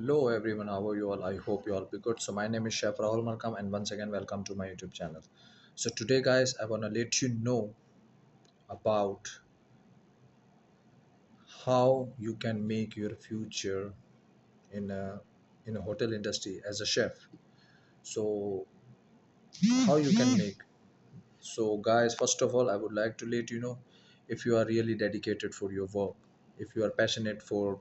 Hello everyone, how are you all? I hope you all be good. So my name is Chef Rahul Markam and once again welcome to my YouTube channel. So today guys, I want to let you know about how you can make your future in a hotel industry as a chef. So how you can make. So guys, first of all, I would like to let you know if you are really dedicated for your work, if you are passionate for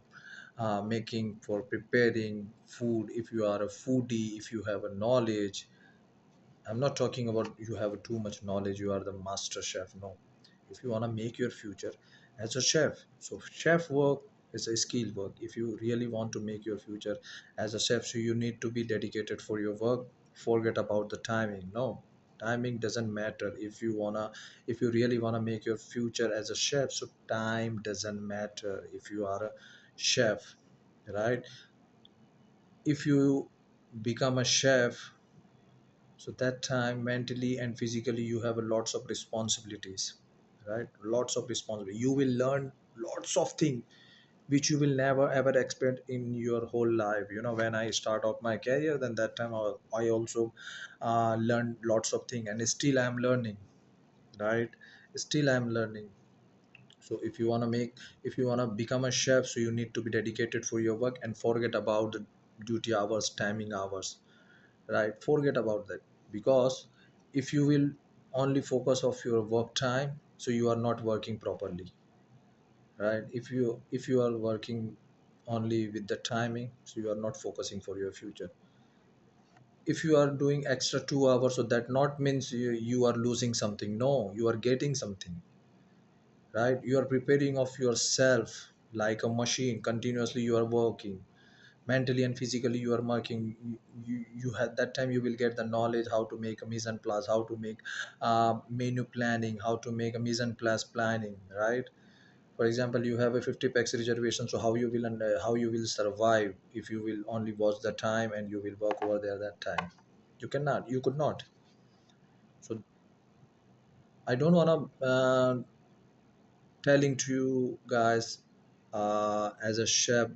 making, for preparing food, if you are a foodie, if you have a knowledge. I'm not talking about you have too much knowledge, you are the master chef. No. If you want to make your future as a chef, so chef work is a skill work. If you really want to make your future as a chef, so you need to be dedicated for your work. Forget about the timing. No. Timing doesn't matter if you really wanna make your future as a chef, so time doesn't matter if you are a chef, right? If you become a chef, so that time mentally and physically you have a lots of responsibilities, right? Lots of responsibility, you will learn lots of things which you will never ever expect in your whole life. When I start off my career, then that time I also learned lots of things and still I'm learning, right? Still I'm learning. So if you want to become a chef, so you need to be dedicated for your work and forget about the duty hours, timing hours, right? Forget about that, because if you will only focus of your work time, so you are not working properly, right? If you are working only with the timing, so you are not focusing for your future. If you are doing extra 2 hours, so that not means you are losing something. No, you are getting something, right? You are preparing of yourself like a machine. Continuously you are working mentally and physically, you are marking. You had that time you will get the knowledge how to make a mise en place, how to make menu planning, how to make a mise en place planning, right? For example, you have a 50 packs reservation, so how you will how you will survive if you will only watch the time and you will work over there that time? You could not. So I don't want to telling to you guys as a chef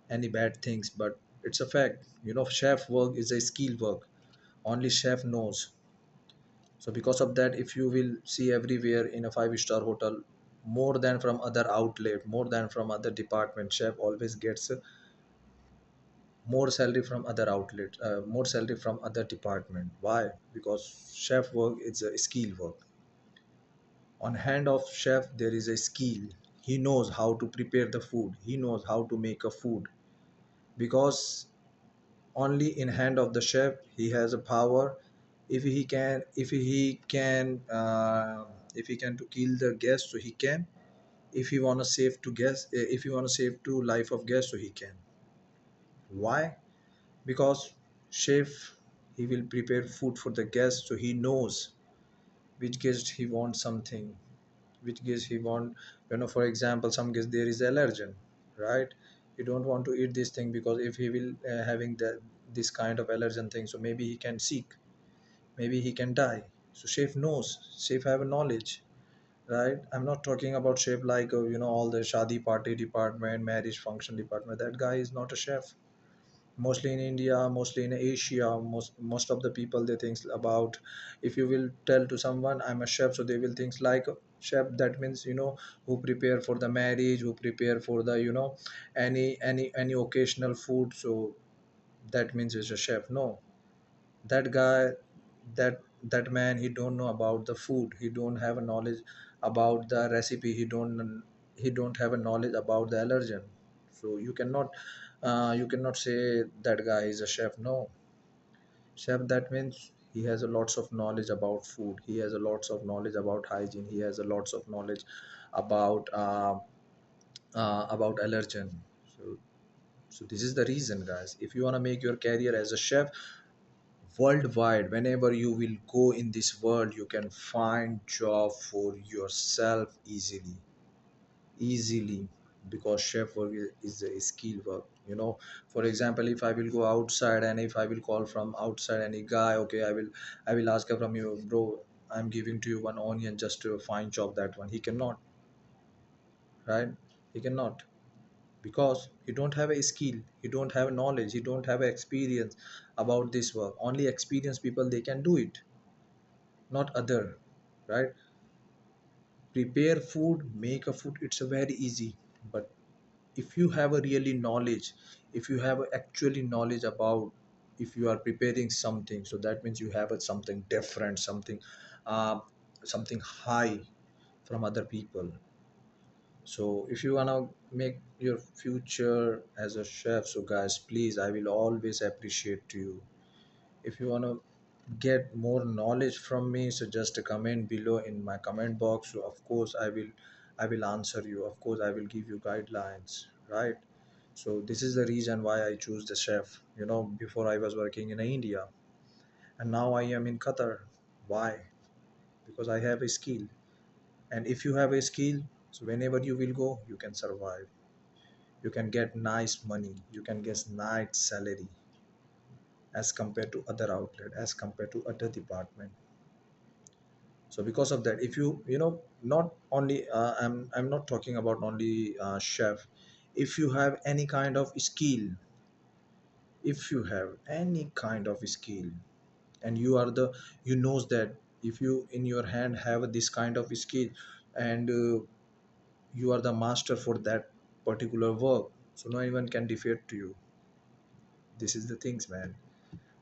any bad things, but it's a fact. Chef work is a skill work, only chef knows. So because of that, if you will see everywhere in a five-star hotel, more than from other outlet, more than from other department, chef always gets more salary from other outlet, more salary from other department. Why? Because chef work is a skill work. On hand of chef there is a skill. He knows how to prepare the food, he knows how to make a food, because only in hand of the chef he has a power. If he can to kill the guest, so he can. If he want to save to guest, if he want to save to life of guest, so he can. Why? Because chef, he will prepare food for the guest, so he knows which guest he wants something, which guest he want. For example, some guest there is allergen, right? He don't want to eat this thing, because if he will having this kind of allergen thing, so maybe he can sick, maybe he can die. So chef knows, chef have a knowledge, right? I'm not talking about chef like all the shadi party department, marriage function department. That guy is not a chef. Mostly in India, mostly in Asia, most of the people they think about, if you will tell to someone I'm a chef, so they will think like chef, that means who prepare for the marriage, who prepare for the any occasional food, so that means is a chef. No. That guy, that man, he don't know about the food, he don't have a knowledge about the recipe, he don't have a knowledge about the allergen. So you cannot say that guy is a chef. No. Chef, that means he has a lots of knowledge about food, he has a lots of knowledge about hygiene, he has a lots of knowledge about allergen. So this is the reason, guys, if you want to make your career as a chef worldwide, whenever you will go in this world, you can find job for yourself easily, because chef work is a skill work. For example, if I will go outside and if I will call from outside any guy, okay, I will ask from you, bro, I'm giving to you one onion just to find job, that one he cannot, right? He cannot. because you don't have a skill, you don't have knowledge, you don't have experience about this work. Only experienced people they can do it, not other, right? Prepare food, make a food, it's a very easy. But if you have a really knowledge, if you have actually knowledge about, if you are preparing something, so that means you have a something different, something uh, something high from other people. So if you want to make your future as a chef, so guys, please, I will always appreciate you. If you want to get more knowledge from me, so just a comment below in my comment box. So of course I will answer you, of course I will give you guidelines, right? So this is the reason why I choose the chef. Before I was working in India, and now I am in Qatar. Why? Because I have a skill. And if you have a skill, so whenever you will go, you can survive, you can get nice money, you can get nice salary, as compared to other outlet, as compared to other department. So because of that, if not only I'm not talking about only chef. If you have any kind of skill, if you have any kind of skill, and you are the, you knows that if you in your hand have this kind of skill, and you are the master for that particular work, so no one can defeat to you. This is the things, man,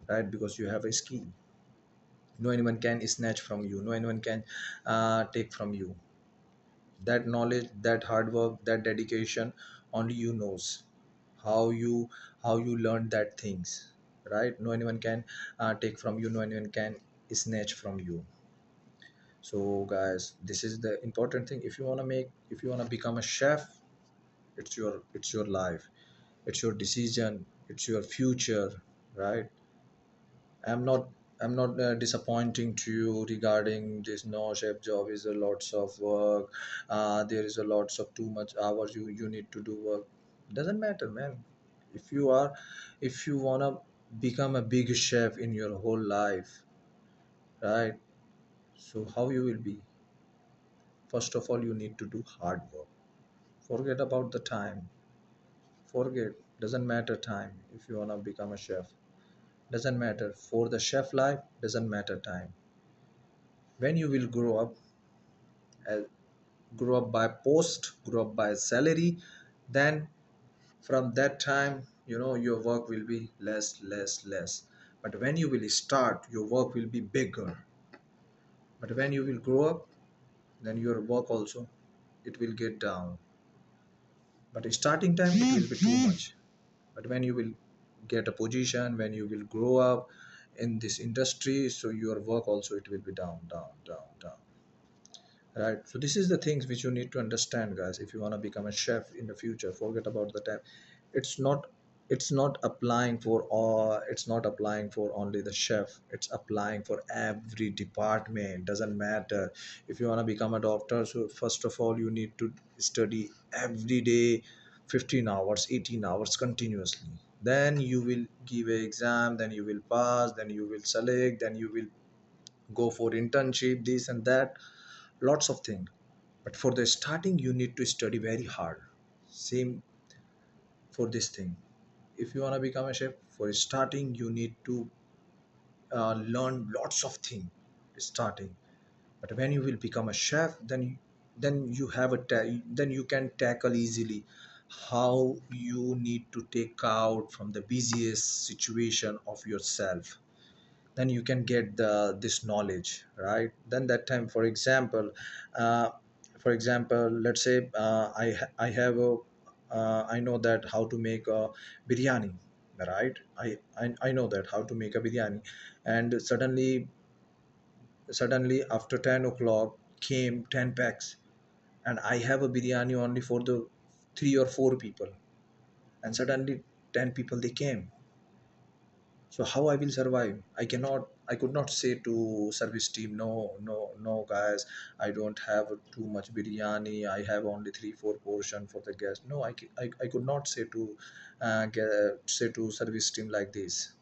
right? Because you have a skill, no anyone can snatch from you, no anyone can take from you that knowledge, that hard work, that dedication. Only you knows how you learn that things, right? No anyone can take from you, no anyone can snatch from you. So guys, this is the important thing. If you want to make, if you want to become a chef, it's your life, it's your decision, it's your future, right? I'm not disappointing to you regarding this. No, chef job is a lots of work. There is a lots of too much hours you need to do work. Doesn't matter, man. If you are, if you wanna become a big chef in your whole life, right? So how you will be? First of all, you need to do hard work. Forget about the time. Forget. Doesn't matter time. If you wanna become a chef, doesn't matter. For the chef life, doesn't matter time. When you will grow up, uh, grow up by post, grow up by salary, then from that time, your work will be less, less, less. But when you will start, your work will be bigger. But when you will grow up, then your work also, it will get down. But starting time, it will be too much. But when you will get a position, when you will grow up in this industry, so your work also, it will be down, down, down, down, right? So this is the things which you need to understand, guys. If you want to become a chef in the future, forget about the time. It's not it's not applying for all, it's not applying for only the chef, it's applying for every department. Doesn't matter. If you want to become a doctor, so first of all you need to study every day 15 hours, 18 hours continuously. Then you will give a exam, then you will pass, then you will select, then you will go for internship, this and that, lots of things. But for the starting, you need to study very hard. Same for this thing. If you want to become a chef, for starting, you need to learn lots of things starting. But when you will become a chef, then you have then you can tackle easily how you need to take out from the busiest situation of yourself. Then you can get this knowledge, right? Then that time, uh, for example, let's say I have a I know that how to make a biryani, right? I know that how to make a biryani. And suddenly after 10 o'clock came 10 packs, and I have a biryani only for the 3 or 4 people, and suddenly 10 people they came. So how I will survive? I could not say to service team, no, no, no, guys, I don't have too much biryani, I have only 3 4 portion for the guest. No, I could not say to say to service team like this.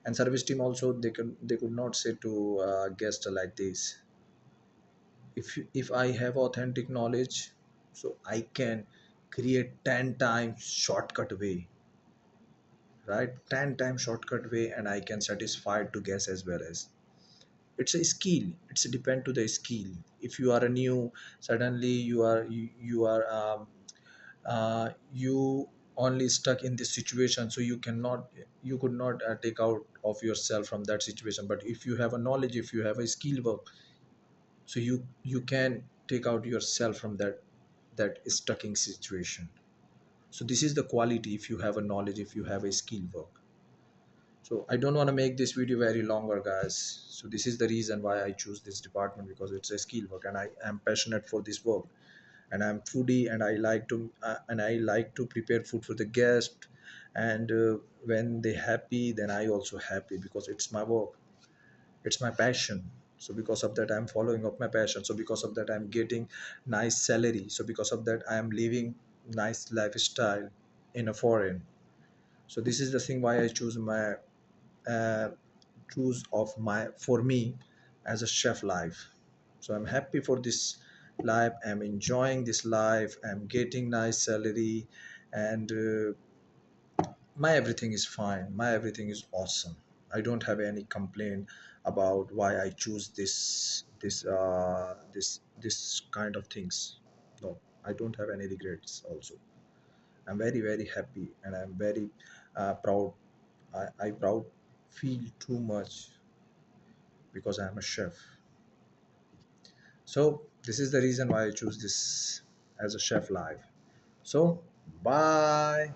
And service team also, they could not say to guest like this. If I have authentic knowledge, so I can create 10 times shortcut way, right? 10 times shortcut way, and I can satisfy to guess as well. As it's a skill, it's a depend to the skill. If you are a new, suddenly you only stuck in this situation, so you could not take out of yourself from that situation. But if you have a knowledge, if you have a skill work, so you can take out yourself from that stucking situation. So this is the quality. If you have a knowledge, if you have a skill work. So I don't want to make this video very longer, guys. So this is the reason why I choose this department, because it's a skill work and I am passionate for this work. And I'm foodie, and I like to prepare food for the guest. And when they happy, then I also happy, because it's my work, it's my passion. So because of that, I'm following up my passion. So because of that, I'm getting nice salary. So because of that, I am living nice lifestyle in a foreign. So this is the thing why I choose my uh, choose of my for me as a chef life. So I'm happy for this life, I'm enjoying this life, I'm getting nice salary, and my everything is fine, my everything is awesome. I don't have any complaint about why I choose this kind of things. No, I don't have any regrets also. I'm very very happy, and I'm very proud. I proud feel too much because I'm a chef. So this is the reason why I choose this as a chef life. So bye.